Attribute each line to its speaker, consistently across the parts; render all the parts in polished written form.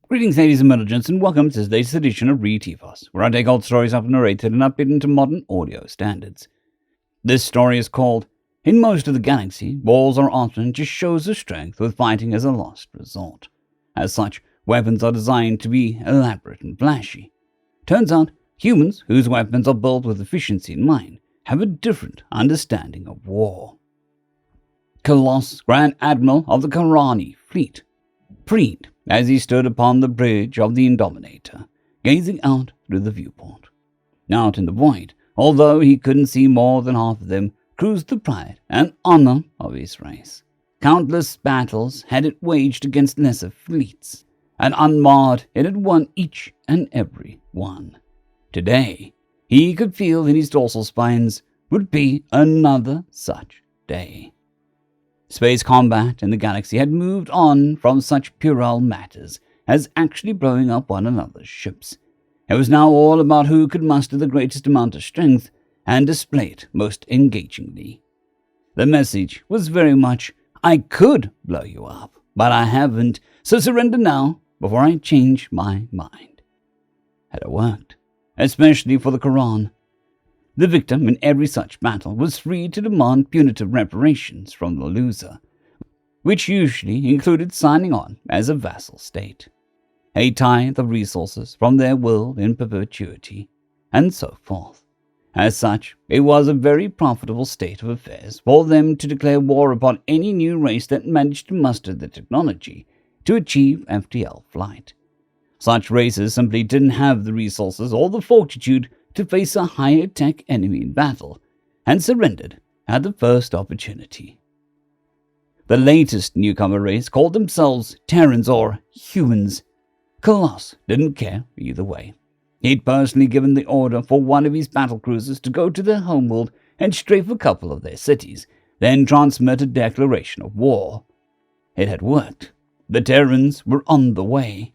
Speaker 1: Greetings, ladies and gents, and welcome to today's edition of RE329, where I take old stories I've narrated and update into modern audio standards. This story is called In Most of the Galaxy, Wars Are Often Just Shows of Strength with Fighting as a Last Resort. As such, weapons are designed to be elaborate and flashy. Turns out, humans whose weapons are built with efficiency in mind have a different understanding of war. Colossus, Grand Admiral of the Karani Fleet, preened as he stood upon the bridge of the Indominator, gazing out through the viewport. Out in the void, although he couldn't see more than half of them, cruised the pride and honor of his race. Countless battles had it waged against lesser fleets, and unmarred it had won each and every one. Today, he could feel in his dorsal spines would be another such day. Space combat in the galaxy had moved on from such puerile matters as actually blowing up one another's ships. It was now all about who could muster the greatest amount of strength and display it most engagingly. The message was very much, I could blow you up, but I haven't, so surrender now before I change my mind. Had it worked, especially for the Quran. The victim in every such battle was free to demand punitive reparations from the loser, which usually included signing on as a vassal state, a tithe of resources from their world in perpetuity, and so forth. As such, it was a very profitable state of affairs for them to declare war upon any new race that managed to muster the technology to achieve FTL flight. Such races simply didn't have the resources or the fortitude to face a higher-tech enemy in battle, and surrendered at the first opportunity. The latest newcomer race called themselves Terrans or Humans. Colossus didn't care either way. He'd personally given the order for one of his battle cruisers to go to their homeworld and strafe a couple of their cities, then transmit a declaration of war. It had worked. The Terrans were on the way.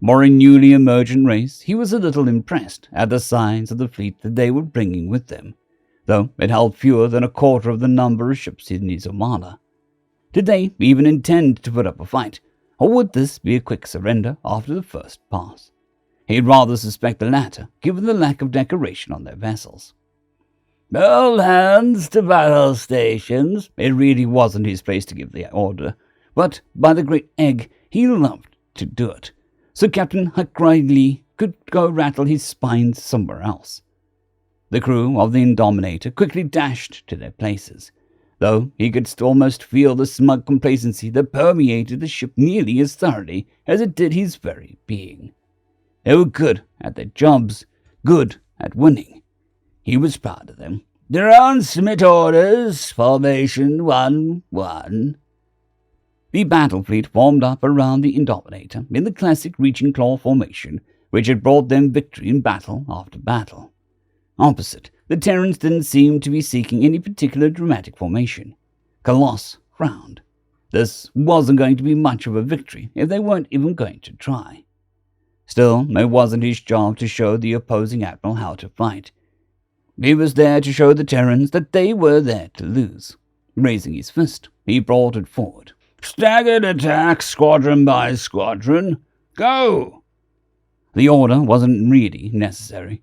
Speaker 1: For a newly emergent race, he was a little impressed at the size of the fleet that they were bringing with them, though it held fewer than a quarter of the number of ships in his armada. Did they even intend to put up a fight, or would this be a quick surrender after the first pass? He'd rather suspect the latter, given the lack of decoration on their vessels. All hands to battle stations. It really wasn't his place to give the order, but by the great egg, he loved to do it. So Captain Huckridley could go rattle his spines somewhere else. The crew of the Indominator quickly dashed to their places, though he could almost feel the smug complacency that permeated the ship nearly as thoroughly as it did his very being. They were good at their jobs, good at winning. He was proud of them. Transmit orders, formation 1-1. The battle fleet formed up around the Indominator in the classic reaching claw formation, which had brought them victory in battle after battle. Opposite, the Terrans didn't seem to be seeking any particular dramatic formation. Colossus frowned. This wasn't going to be much of a victory if they weren't even going to try. Still, it wasn't his job to show the opposing admiral how to fight. He was there to show the Terrans that they were there to lose. Raising his fist, he brought it forward. Staggered attack, squadron by squadron. Go! The order wasn't really necessary,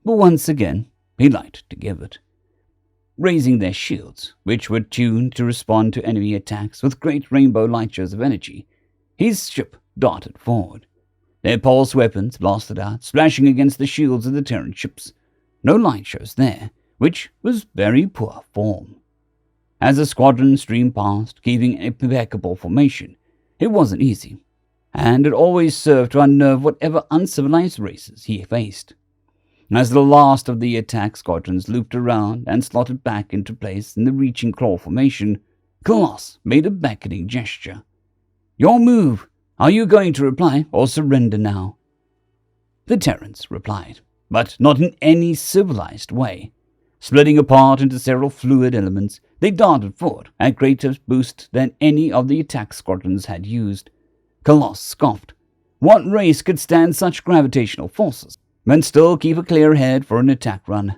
Speaker 1: but once again, he liked to give it. Raising their shields, which were tuned to respond to enemy attacks with great rainbow light shows of energy, his ship darted forward. Their pulse weapons blasted out, splashing against the shields of the Terran ships. No light shows there, which was very poor form. As the squadron streamed past, keeping an impeccable formation, it wasn't easy, and it always served to unnerve whatever uncivilized races he faced. As the last of the attack squadrons looped around and slotted back into place in the reaching claw formation, Colossus made a beckoning gesture. Your move! Are you going to reply or surrender now? The Terrans replied, but not in any civilized way. Splitting apart into several fluid elements, they darted forward at greater boost than any of the attack squadrons had used. Colossus scoffed. What race could stand such gravitational forces and still keep a clear head for an attack run?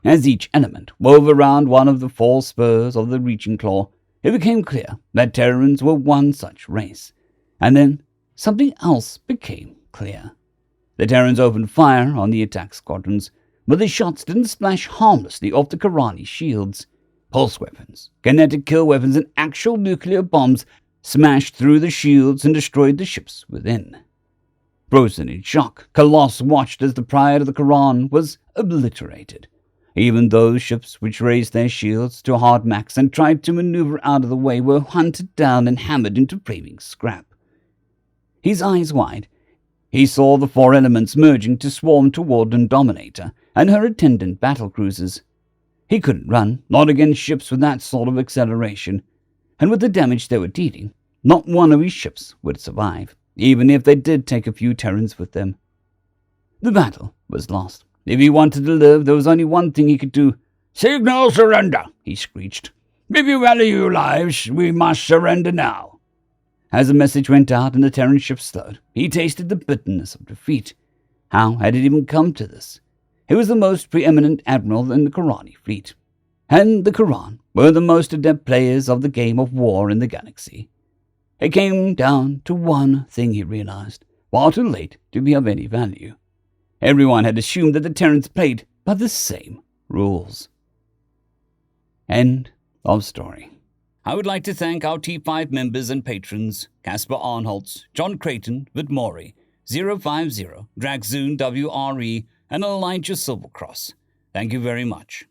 Speaker 1: As each element wove around one of the four spurs of the reaching claw, it became clear that Terrans were one such race. And then something else became clear. The Terrans opened fire on the attack squadrons, but the shots didn't splash harmlessly off the Karani shields. Pulse weapons, kinetic kill weapons, and actual nuclear bombs smashed through the shields and destroyed the ships within. Frozen in shock, Colossus watched as the pride of the Quran was obliterated. Even those ships which raised their shields to hard max and tried to maneuver out of the way were hunted down and hammered into flaming scrap. His eyes wide, he saw the four elements merging to swarm toward Dominator and her attendant battle cruisers. He couldn't run, not against ships with that sort of acceleration, and with the damage they were dealing, not one of his ships would survive, even if they did take a few Terrans with them. The battle was lost. If he wanted to live, there was only one thing he could do. "Signal surrender," he screeched. "If you value your lives, we must surrender now." As the message went out and the Terran ship slowed, he tasted the bitterness of defeat. How had it even come to this? He was the most preeminent admiral in the Karani fleet, and the Quran were the most adept players of the game of war in the galaxy. It came down to one thing, he realized, far too late to be of any value. Everyone had assumed that the Terrans played by the same rules. End of story. I would like to thank our T5 members and patrons, Casper Arnholtz, John Creighton, Vidmori, 050, Dragzoon WRE, and Elijah Silvercross. Thank you very much.